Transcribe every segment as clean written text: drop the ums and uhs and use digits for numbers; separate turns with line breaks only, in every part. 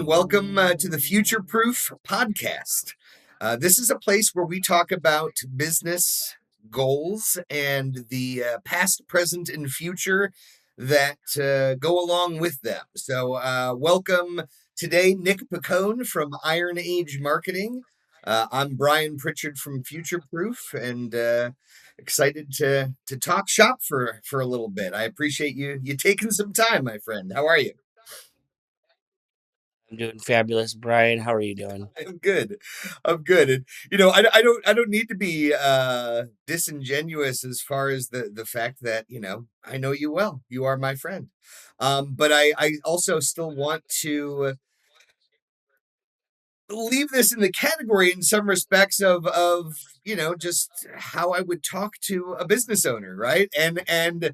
and welcome to the Future Proof podcast. This is a place where we talk about business goals and the past, present, and future that go along with them. So, welcome today, Nick Picone from Iron Age Marketing. I'm Brian Pritchard from Future Proof, and excited to talk shop for a little bit. I appreciate you taking some time, my friend. How are you?
I'm doing fabulous, Brian. How are you doing?
I'm good. I'm good. And I don't need to be disingenuous as far as the fact that, I know you well. You are my friend. But I also still want to leave this in the category in some respects of just how I would talk to a business owner, right? And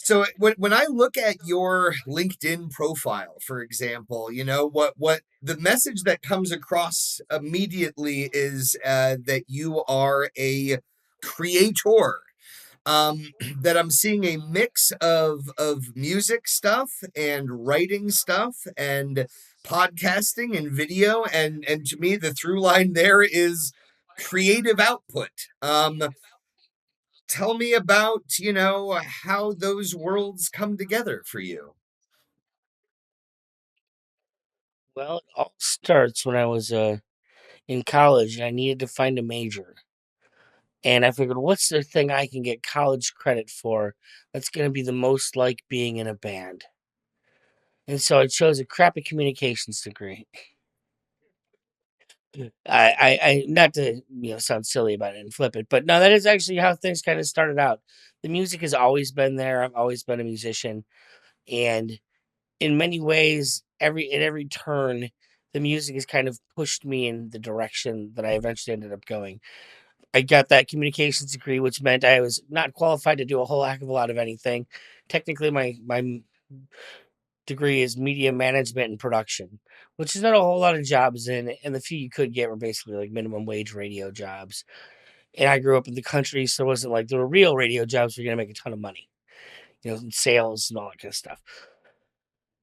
so when I look at your LinkedIn profile, for example, what the message that comes across immediately is that you are a creator. That I'm seeing a mix of music stuff and writing stuff and podcasting and video, and to me the through line there is creative output. Tell me about how those worlds come together for you.
Well, it all starts when I was in college and I needed to find a major. And I figured, what's the thing I can get college credit for that's going to be the most like being in a band? And so I chose a crappy communications degree. I not to sound silly about it and flip it, but no, that is actually how things kind of started out. The music has always been there. I've always been a musician, and in many ways, at every turn, the music has kind of pushed me in the direction that I eventually ended up going. I got that communications degree, which meant I was not qualified to do a whole heck of a lot of anything. Technically, my degree is media management and production, which is not a whole lot of jobs in, and the few you could get were basically like minimum wage radio jobs. And I grew up in the country, so it wasn't like there were real radio jobs where you're gonna make a ton of money, in sales and all that kind of stuff.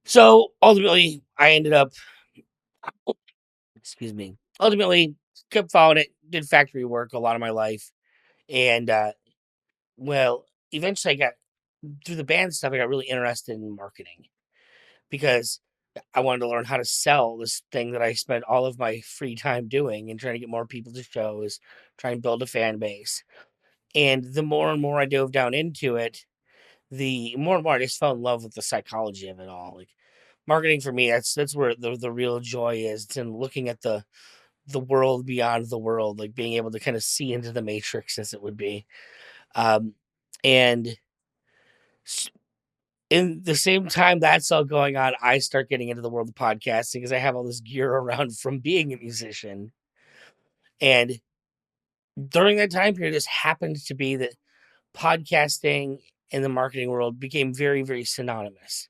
So ultimately, I ended up, excuse me, ultimately kept following it, did factory work a lot of my life. And, well, eventually through the band stuff, I got really interested in marketing because I wanted to learn how to sell this thing that I spent all of my free time doing and trying to get more people to shows, try and build a fan base. And the more and more I dove down into it, the more and more I just fell in love with the psychology of it all. Like marketing for me, that's where the real joy is. It's in looking at the world beyond the world, like being able to kind of see into the matrix as it would be. Um, and s- in the same time that's all going on, I start getting into the world of podcasting because I have all this gear around from being a musician. And during that time period, just happened to be that podcasting in the marketing world became very, very synonymous.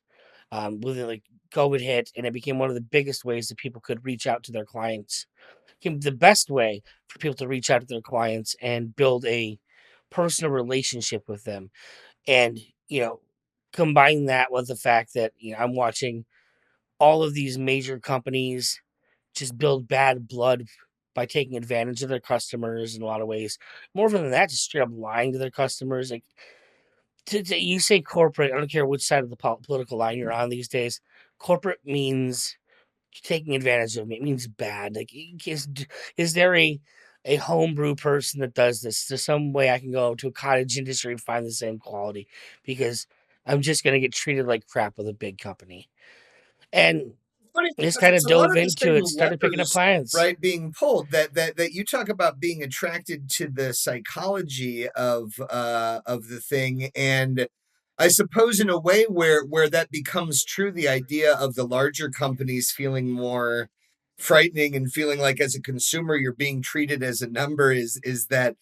With it, like COVID hit, and it became one of the biggest ways that people could reach out to their clients. Became the best way for people to reach out to their clients and build a personal relationship with them. And combine that with the fact that I'm watching all of these major companies just build bad blood by taking advantage of their customers in a lot of ways. More than that, just straight up lying to their customers. Like you say corporate, I don't care which side of the political line you're on these days. Corporate means taking advantage of me. It means bad. Like, is there a homebrew person that does this? There's some way I can go to a cottage industry and find the same quality because I'm just gonna get treated like crap with a big company. And
Funny
I just
because
kind
it's
of
a lot
dove
of the
into
same
it, started picking up
levers,
clients.
right, being pulled that you talk about being attracted to the psychology of the thing, and I suppose in a way where that becomes true, the idea of the larger companies feeling more frightening and feeling like as a consumer you're being treated as a number is that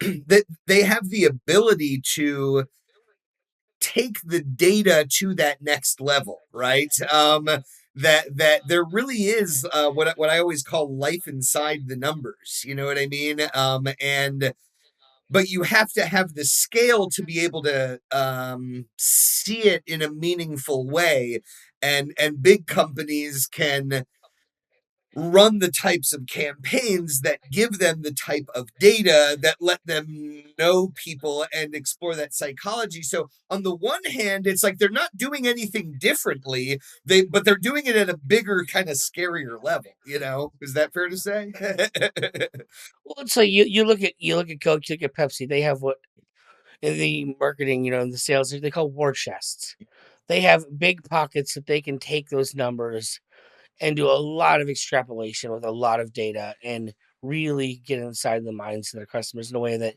that they have the ability to take the data to that next level, right? That there really is what I always call life inside the numbers. You know what I mean? And but you have to have the scale to be able to see it in a meaningful way, and big companies can run the types of campaigns that give them the type of data that let them know people and explore that psychology. So on the one hand, it's like they're not doing anything differently, but they're doing it at a bigger, kind of scarier level, you know? Is that fair to say?
Well, so you look at Coke, you look at Pepsi. They have what in the marketing, in the sales, they call war chests. They have big pockets that they can take those numbers and do a lot of extrapolation with a lot of data and really get inside the minds of their customers in a way that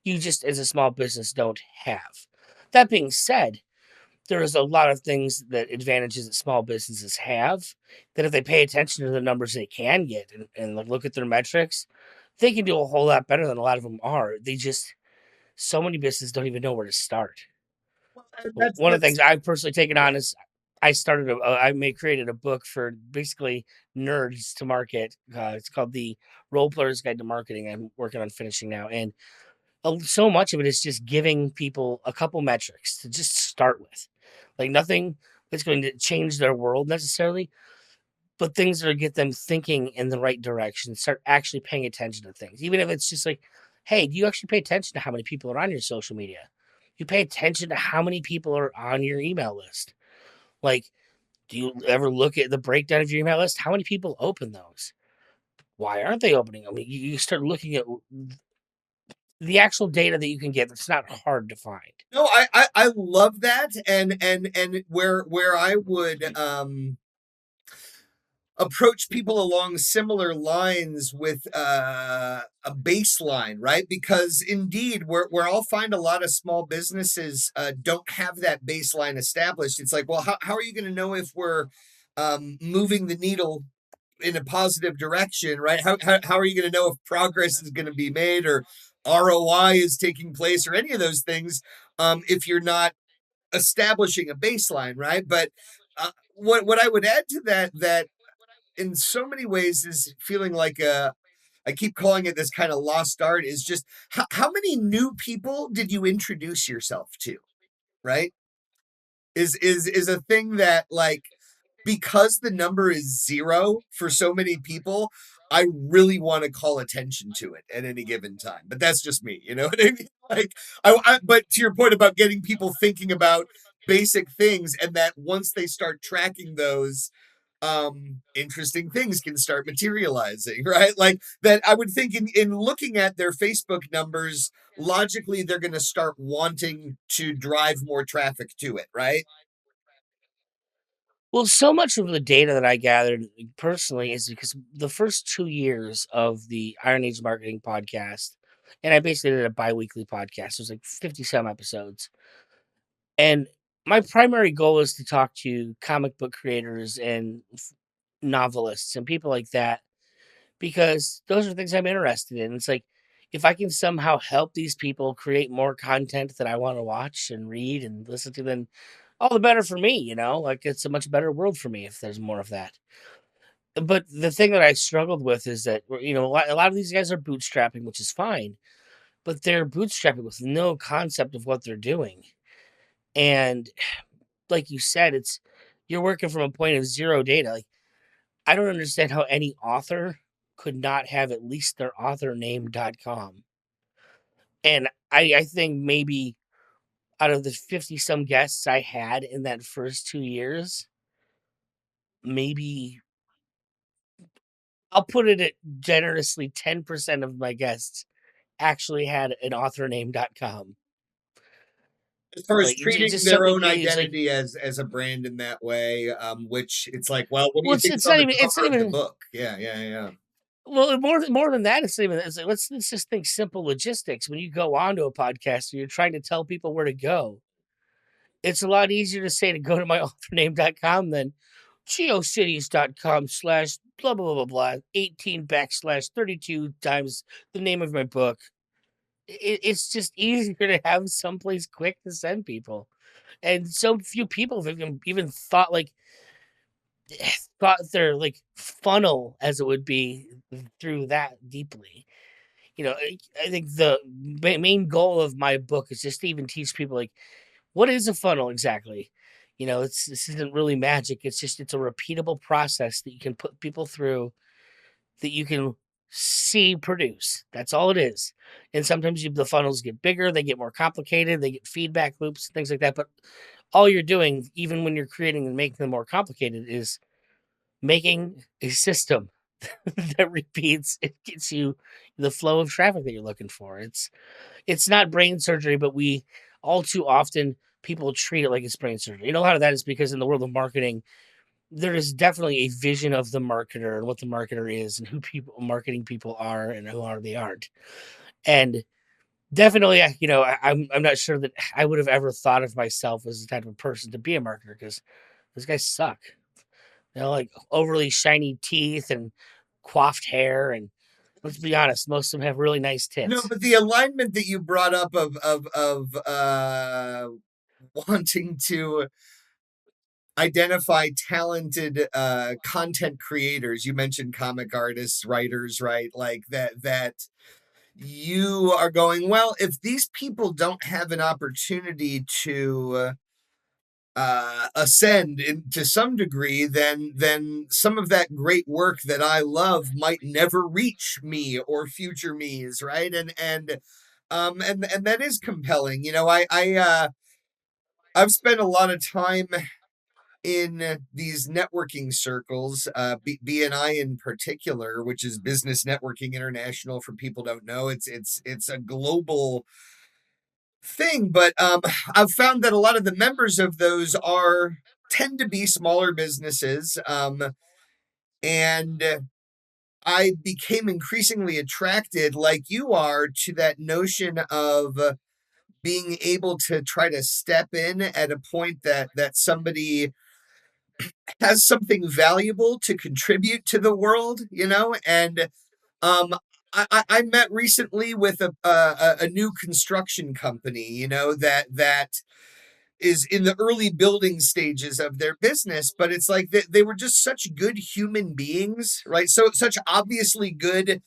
you just as a small business don't have. That being said, there is a lot of things that advantages that small businesses have that if they pay attention to the numbers they can get and like look at their metrics, they can do a whole lot better than a lot of them are. They just so many businesses don't even know where to start.
Well,
One of the
that's
things I've personally taken
yeah.
on is created a book for basically nerds to market. It's called the Role Player's Guide to Marketing. I'm working on finishing now, and so much of it is just giving people a couple metrics to just start with, like nothing that's going to change their world necessarily, but things that'll get them thinking in the right direction, start actually paying attention to things. Even if it's just like, hey, do you actually pay attention to how many people are on your social media? You pay attention to how many people are on your email list. Like, do you ever look at the breakdown of your email list? How many people open those? Why aren't they opening them? You start looking at the actual data that you can get that's not hard to find.
No, I love that, and where I would approach people along similar lines with a baseline, right? Because indeed, where I'll find a lot of small businesses don't have that baseline established. It's like, well, how are you going to know if we're moving the needle in a positive direction, right? How are you going to know if progress is going to be made or ROI is taking place or any of those things if you're not establishing a baseline, right? But what I would add to that in so many ways is feeling like a I keep calling it this kind of lost art is just how many new people did you introduce yourself to, right? Is a thing that like because the number is zero for so many people, I really want to call attention to it at any given time. But that's just me, you know what I mean? Like, but to your point about getting people thinking about basic things, and that once they start tracking those, interesting things can start materializing, right? Like that, I would think in looking at their Facebook numbers, logically, they're going to start wanting to drive more traffic to it, right?
Well, so much of the data that I gathered personally is because the first 2 years of the Iron Age Marketing podcast, and I basically did a bi-weekly podcast. It was like 50 some episodes. And my primary goal is to talk to comic book creators and novelists and people like that because those are things I'm interested in. It's like if I can somehow help these people create more content that I want to watch and read and listen to, then all the better for me. Like it's a much better world for me if there's more of that. But the thing that I struggled with is that a lot of these guys are bootstrapping, which is fine, but they're bootstrapping with no concept of what they're doing. And like you said, you're working from a point of zero data. Like I don't understand how any author could not have at least their author name.com. And I think maybe out of the 50 some guests I had in that first 2 years, maybe I'll put it at generously 10% of my guests actually had an author name.com.
As far as
Like
treating
just
their
something
own
it's like,
identity as a brand in that way, which it's like, well, what do
well,
you
it's,
think is
it's
on
not
the
even, it's not
cover of the
even,
book? Yeah.
well, more than that, it's not even, it's like, let's just think simple logistics. When you go onto a podcast and you're trying to tell people where to go, it's a lot easier to say to go to my authorname.com than geocities.com/ blah, blah, blah, blah, blah, 18 backslash 32 times the name of my book. It's just easier to have someplace quick to send people. And so few people have even thought like thought their like funnel as it would be through that deeply. I think the main goal of my book is just to even teach people like what is a funnel exactly. This isn't really magic. It's a repeatable process that you can put people through that you can see produce. That's all it is. And sometimes the funnels get bigger, they get more complicated, they get feedback loops, things like that. But all you're doing, even when you're creating and making them more complicated, is making a system that repeats. It gets you the flow of traffic that you're looking for. It's not brain surgery, but we all too often people treat it like it's brain surgery. You know, a lot of that is because in the world of marketing, there is definitely a vision of the marketer and what the marketer is and who people marketing people are and who are they aren't. And definitely, I'm not sure that I would have ever thought of myself as the type of person to be a marketer because those guys suck. Like overly shiny teeth and coiffed hair, and let's be honest, most of them have really nice
No,
tits.
but the alignment that you brought up of wanting to identify talented content creators. You mentioned comic artists, writers, right? Like that you are going, well, if these people don't have an opportunity to ascend to some degree, then some of that great work that I love might never reach me or future me's, right? And that is compelling. I've spent a lot of time in these networking circles, BNI in particular, which is Business Networking International. For people who don't know, it's a global thing, but I've found that a lot of the members of those are tend to be smaller businesses, and I became increasingly attracted, like you are, to that notion of being able to try to step in at a point that somebody has something valuable to contribute to the world, and um, I met recently with a new construction company, that is in the early building stages of their business, but it's like they were just such good human beings, right? So such obviously good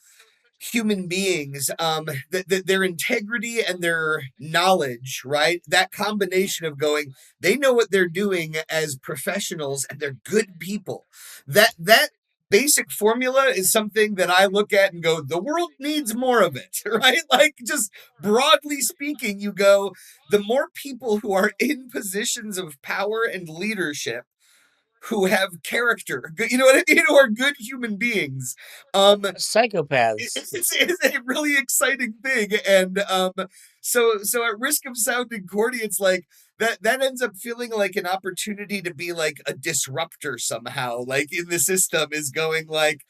human beings, that their integrity and their knowledge, right, that combination of going, they know what they're doing as professionals and they're good people, that basic formula is something that I look at and go, the world needs more of it. Right, like, just broadly speaking, you go, the more people who are in positions of power and leadership who have character, you know what I mean, who are good human beings, um
Psychopaths.
it's a really exciting thing. And so at risk of sounding corny, it's like that ends up feeling like an opportunity to be like a disruptor somehow, like in the system, is going like,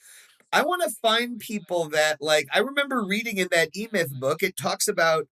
I want to find people that, like, I remember reading in that E-Myth book, it talks about,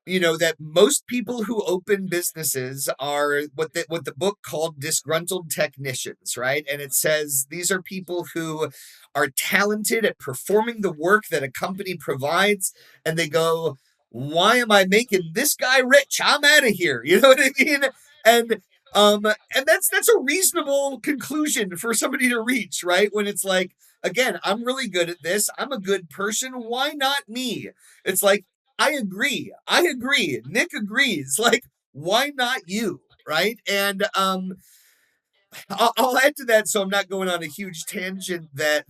that most people who open businesses are what the book called disgruntled technicians, right? And it says these are people who are talented at performing the work that a company provides, and they go, why am I making this guy rich? I'm out of here. You know what I mean? And and that's a reasonable conclusion for somebody to reach, right? When it's like, again, I'm really good at this, I'm a good person, why not me? It's like, I agree. I agree. Nick agrees. Like, why not you? Right. And I'll add to that, so I'm not going on a huge tangent, that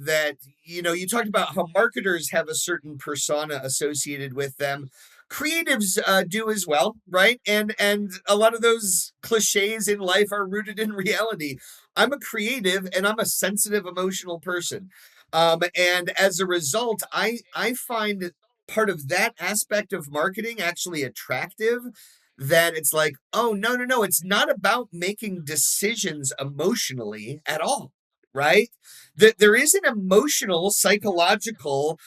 you talked about how marketers have a certain persona associated with them. Creatives do as well, right? And a lot of those cliches in life are rooted in reality. I'm a creative and I'm a sensitive, emotional person, and as a result, I find part of that aspect of marketing actually attractive, that it's like, oh, no, no, no, it's not about making decisions emotionally at all, right? That there is an emotional, psychological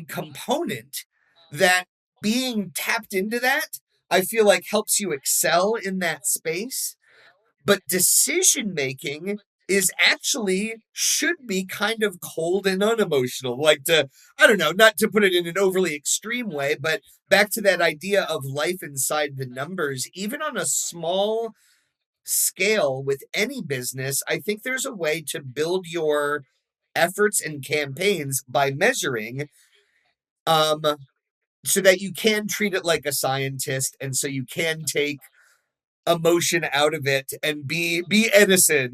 component that, being tapped into that, I feel like helps you excel in that space. But decision making is actually should be kind of cold and unemotional. Like, to, I don't know, not to put it in an overly extreme way, but back to that idea of life inside the numbers, even on a small scale with any business, I think there's a way to build your efforts and campaigns by measuring, um so that you can treat it like a scientist, and so you can take emotion out of it and be Edison,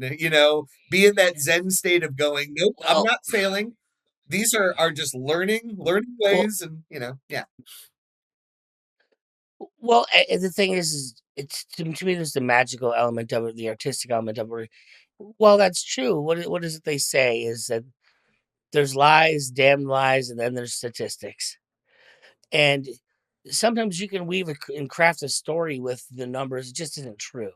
be in that Zen state of going, nope, I'm
Well,
not failing. These are just learning
well,
ways, and yeah.
the thing is it's to me, there's the magical element of it, the artistic element of it. Well, that's true. What is it they say is that there's lies, damn lies, and then there's statistics. And sometimes you can weave and craft a story with the numbers. It just isn't true.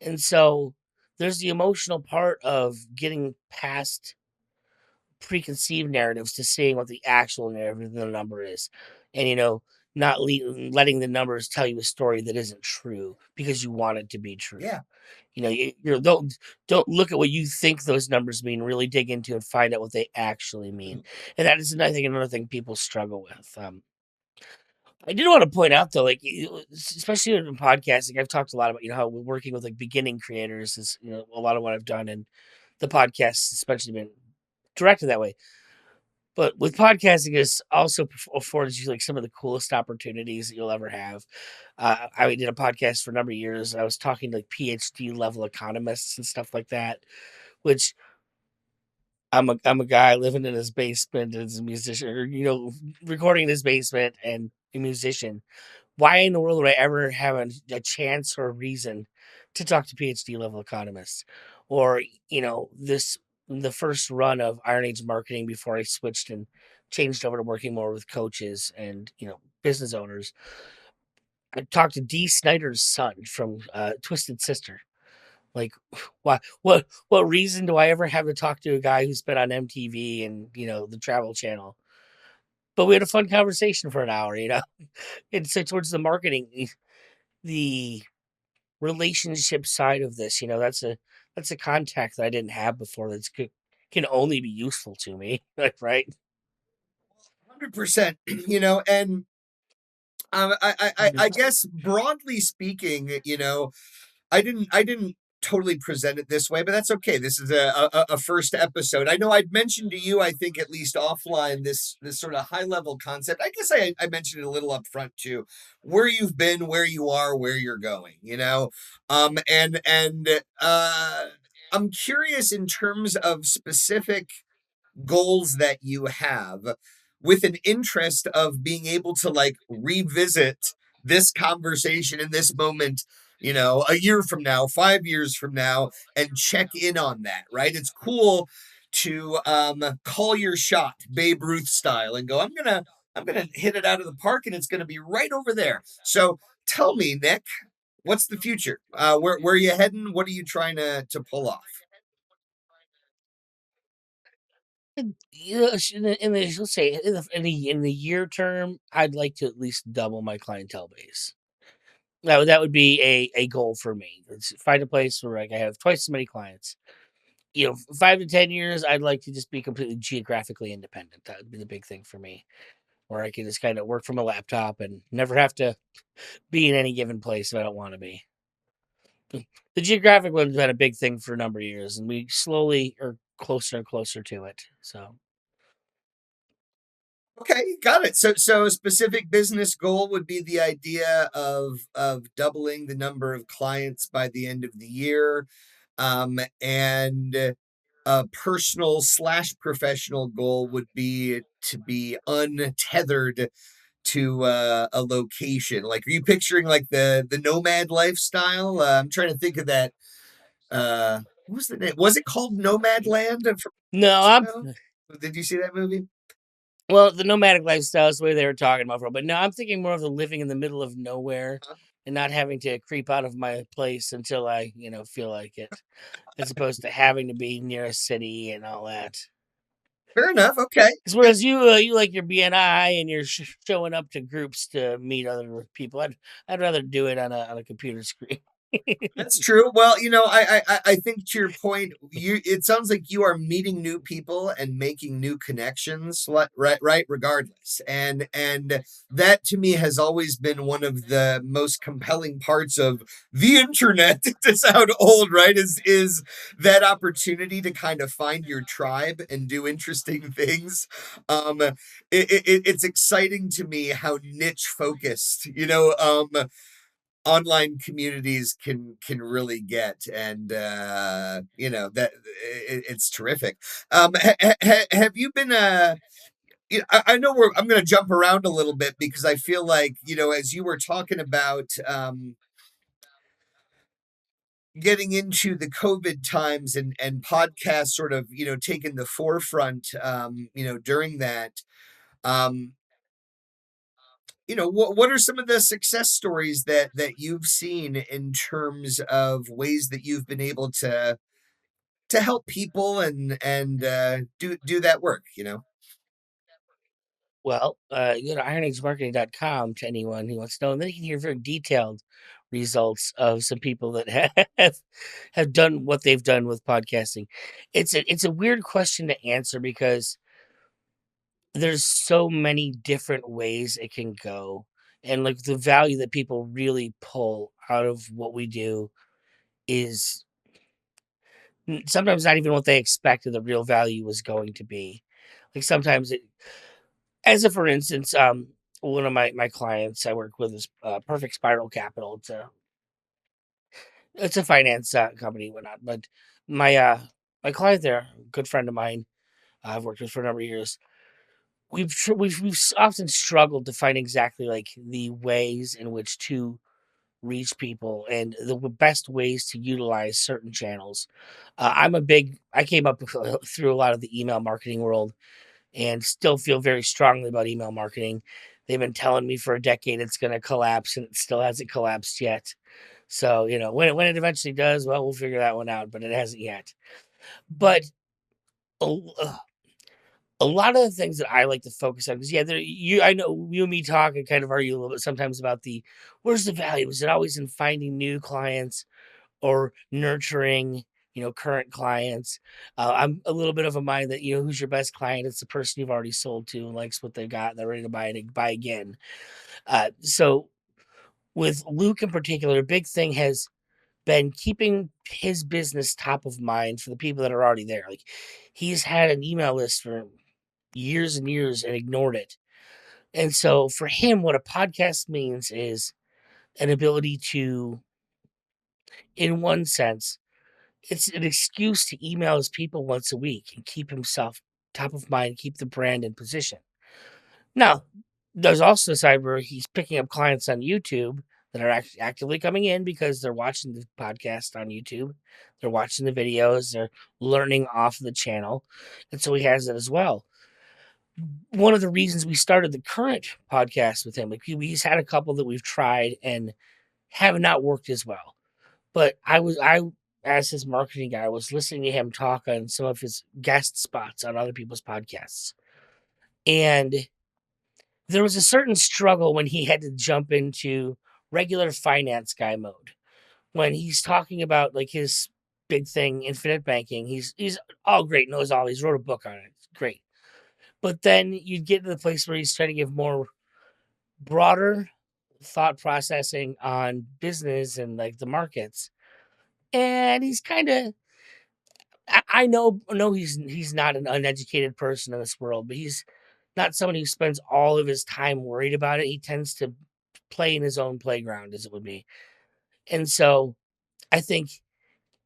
And so there's the emotional part of getting past preconceived narratives to seeing what the actual narrative of the number is. And, not letting the numbers tell you a story that isn't true because you want it to be true.
Yeah.
Don't look at what you think those numbers mean. Really dig into and find out what they actually mean. And that is, I think, another thing people struggle with. I did want to point out though, like especially in podcasting, I've talked a lot about how we're working with like beginning creators is a lot of what I've done, and the podcast especially been directed that way. But with podcasting, it's also affords you like some of the coolest opportunities that you'll ever have. I did a podcast for a number of years, and I was talking to like PhD level economists and stuff like that. Which I'm a guy living in his basement as a musician, or recording in his basement and a musician. Why in the world would I ever have a chance or a reason to talk to PhD level economists? Or, this the first run of Iron Age marketing before I switched and changed over to working more with coaches and, business owners. I talked to Dee Snyder's son from Twisted Sister. Like, why? What reason do I ever have to talk to a guy who's been on MTV and the Travel Channel? But we had a fun conversation for an hour, and so towards the marketing, the relationship side of this, that's a contact that I didn't have before that's can only be useful to me, like, right?
100%. And I
Mhm.
guess broadly speaking, I didn't totally present it this way, but that's okay. This is a first episode. I know I'd mentioned to you, I think at least offline, this sort of high level concept. I guess I mentioned it a little up front too, where you've been, where you are, where you're going. And I'm curious in terms of specific goals that you have, with an interest of being able to like revisit this conversation in this moment, a year from now, 5 years from now, and check in on that, right? It's cool to call your shot Babe Ruth style and go, I'm gonna hit it out of the park, and it's gonna be right over there. So tell me, Nick, what's the future? Where are you heading? What are you trying to pull off?
And, let's say in the year term, I'd like to at least double my clientele base. That would be a goal for me. Let's find a place where like I have twice as many clients. 5 to 10 years, I'd like to just be completely geographically independent. That would be the big thing for me, where I can just kind of work from a laptop and never have to be in any given place if I don't want to be. The geographic one's been a big thing for a number of years, and we slowly are closer and closer to it. So,
Okay, got it. So a specific business goal would be the idea of doubling the number of clients by the end of the year, and a personal slash professional goal would be to be untethered to a location. Like, are you picturing like the nomad lifestyle? I'm trying to think of that. What was the name? Was it called Nomad Land from
no,
years
I'm
ago? Did you see that movie?
well, the nomadic lifestyle is the way they were talking about, but no, I'm thinking more of the living in the middle of nowhere and not having to creep out of my place until I, feel like it, as opposed to having to be near a city and all that.
Fair enough. Okay.
Because whereas you like your BNI and you're showing up to groups to meet other people, I'd rather do it on a computer screen.
That's true. Well, I think to your point, it sounds like you are meeting new people and making new connections, right, regardless. And that to me has always been one of the most compelling parts of the internet, to sound old, right? Is that opportunity to kind of find your tribe and do interesting things. It's exciting to me how niche focused, online communities can really get, and that it's terrific. Have you been I know I'm going to jump around a little bit because I feel like, as you were talking about getting into the COVID times, and podcasts sort of, taking the forefront, during that, um, what are some of the success stories that you've seen in terms of ways that you've been able to help people and do that work,
Well, go to ironagesmarketing.com to anyone who wants to know, and then you can hear very detailed results of some people that have done what they've done with podcasting. It's a weird question to answer because there's so many different ways it can go, and like the value that people really pull out of what we do is sometimes not even what they expected the real value was going to be. Like sometimes it, as a for instance, one of my clients I work with is Perfect Spiral Capital. It's a finance company, and whatnot. But my my client there, a good friend of mine, I've worked with for a number of years. We've often struggled to find exactly like the ways in which to reach people and the best ways to utilize certain channels. I came up through a lot of the email marketing world and still feel very strongly about email marketing. They've been telling me for a decade it's going to collapse, and it still hasn't collapsed yet. So, when it eventually does, well, we'll figure that one out, but it hasn't yet. But a, a lot of the things that I like to focus on, because I know you and me talk and kind of argue a little bit sometimes about where's the value? Is it always in finding new clients or nurturing, current clients? I'm a little bit of a mind that, who's your best client? It's the person you've already sold to and likes what they've got and they're ready to buy again. So with Luke in particular, a big thing has been keeping his business top of mind for the people that are already there. Like he's had an email list for years and years and ignored it. And so for him, what a podcast means is an ability to, in one sense, it's an excuse to email his people once a week and keep himself top of mind, keep the brand in position. Now, there's also a side where he's picking up clients on YouTube that are actively coming in because they're watching the podcast on YouTube. They're watching the videos, they're learning off of the channel. And so he has it as well. One of the reasons we started the current podcast with him, like he's had a couple that we've tried and have not worked as well. But as his marketing guy, was listening to him talk on some of his guest spots on other people's podcasts. And there was a certain struggle when he had to jump into regular finance guy mode. When he's talking about like his big thing, infinite banking, he's all great, knows all. He's wrote a book on it. It's great. But then you'd get to the place where he's trying to give more broader thought processing on business and like the markets. And he's kind of I know he's not an uneducated person in this world, but he's not someone who spends all of his time worried about it. He tends to play in his own playground, as it would be. And so I think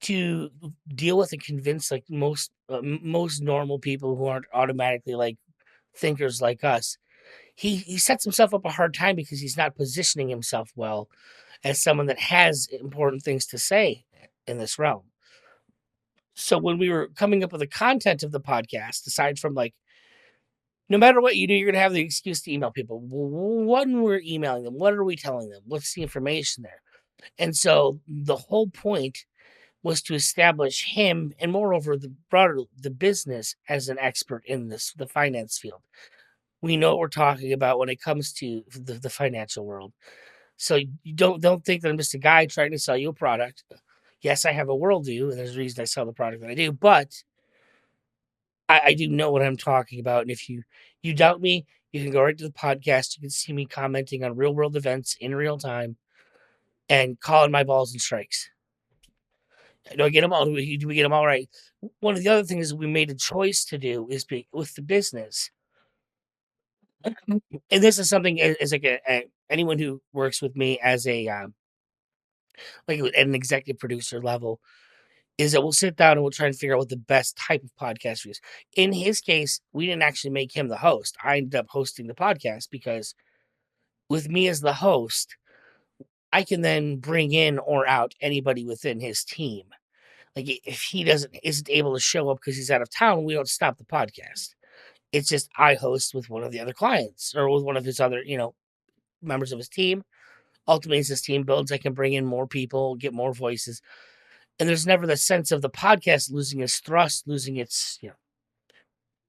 to deal with and convince like most normal people who aren't automatically like thinkers like us, he sets himself up a hard time because he's not positioning himself well as someone that has important things to say in this realm. So when we were coming up with the content of the podcast, aside from like, no matter what you do, you're going to have the excuse to email people. When we're emailing them, what are we telling them? What's the information there? And so the whole point was to establish him and moreover the business as an expert in the finance field. We know what we're talking about when it comes to the financial world. So you don't think that I'm just a guy trying to sell you a product. Yes, I have a worldview, and there's a reason I sell the product that I do, but I do know what I'm talking about. And if you doubt me, you can go right to the podcast. You can see me commenting on real world events in real time and calling my balls and strikes. Do I get them all? Do we get them all right? One of the other things we made a choice to do is be with the business. And this is something as like anyone who works with me as a like at an executive producer level, is that we'll sit down and we'll try and figure out what the best type of podcast is. In his case, we didn't actually make him the host. I ended up hosting the podcast because with me as the host, I can then bring in or out anybody within his team. Like if he isn't able to show up because he's out of town, we don't stop the podcast. It's just I host with one of the other clients or with one of his other, members of his team. Ultimately, as his team builds, I can bring in more people, get more voices. And there's never the sense of the podcast losing its thrust, losing its,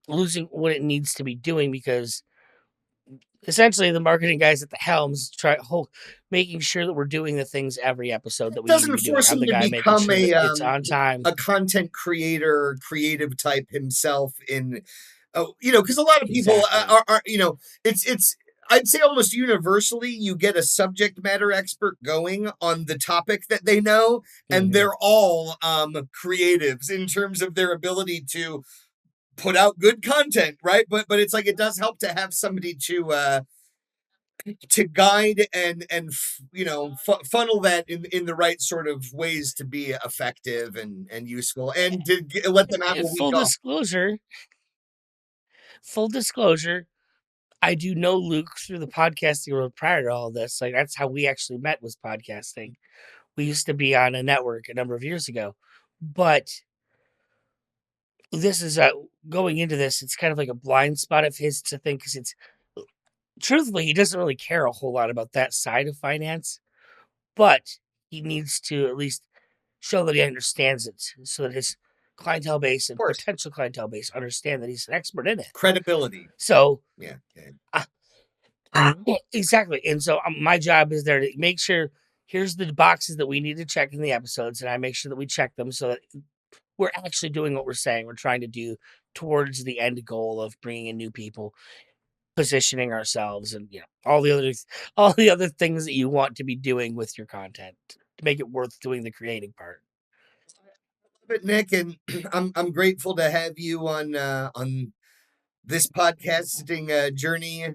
losing what it needs to be doing, because essentially the marketing guys at the helms making sure that we're doing the things every episode that we need to
Doesn't
be doing.
force
I'm
him
the
to
guy making
become
sure that it's on time.
a content creator, creative type himself in, because a lot of people
Exactly.
are it's I'd say almost universally you get a subject matter expert going on the topic that they know, and they're all creatives in terms of their ability to put out good content, right? But it's like it does help to have somebody to guide and funnel that in the right sort of ways to be effective and useful, and to let them have a week
Full
off.
disclosure, I do know Luke through the podcasting world prior to all this. Like that's how we actually met, was podcasting. We used to be on a network a number of years ago, but this is going into this. It's kind of like a blind spot of his to think, because it's truthfully he doesn't really care a whole lot about that side of finance, but he needs to at least show that he understands it, so that his clientele base
Of
and
course,
potential clientele base understand that he's an expert in it.
credibility.
So
Yeah, yeah.
exactly. And so my job is there to make sure here's the boxes that we need to check in the episodes, and I make sure that we check them so that we're actually doing what we're saying we're trying to do towards the end goal of bringing in new people, positioning ourselves, and all the other things that you want to be doing with your content to make it worth doing the creating part.
But Nick, and I'm grateful to have you on this podcasting journey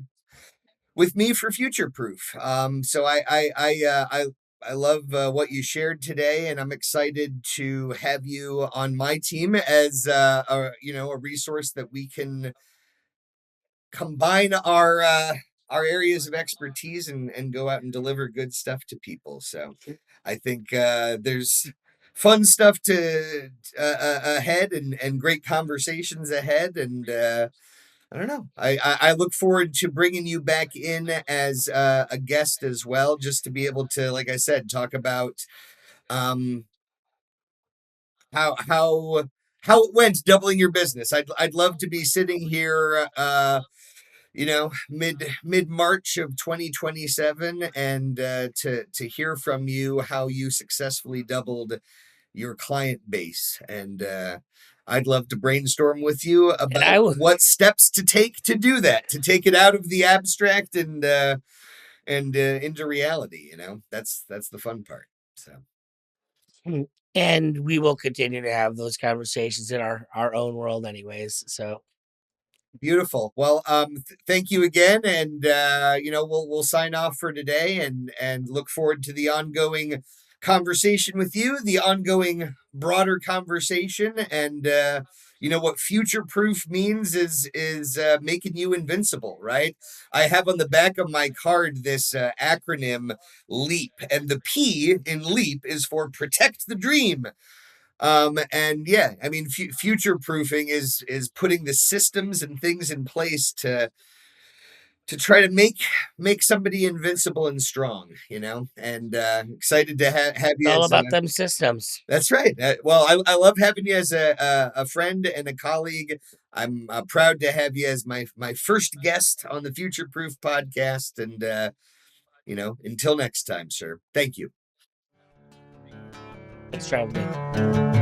with me for future proof. So I love what you shared today, and I'm excited to have you on my team as a resource that we can combine our areas of expertise and go out and deliver good stuff to people. So I think there's fun stuff to ahead, and great conversations ahead, and I don't know. I look forward to bringing you back in as a guest as well, just to be able to, like I said, talk about um, how how it went doubling your business. I'd love to be sitting here, mid March of 2027, and to hear from you how you successfully doubled your client base, and I'd love to brainstorm with you
And
about
I will,
what steps to take to do that, to take it out of the abstract and into reality. That's the fun part. So
and we will continue to have those conversations in our own world, anyways. So
beautiful. Well, thank you again, and we'll sign off for today, and look forward to the ongoing conversation with you, the ongoing broader conversation, and what future proof means is making you invincible, right? I have on the back of my card this acronym LEAP, and the P in LEAP is for protect the dream. And yeah, I mean, future proofing is putting the systems and things in place to try to make somebody invincible and strong, and excited to have
it's
you
all
as
about them systems.
that's right. Well, I love having you as a friend and a colleague. I'm proud to have you as my first guest on the Future Proof podcast. And, until next time, sir, thank you.
Thanks for having me.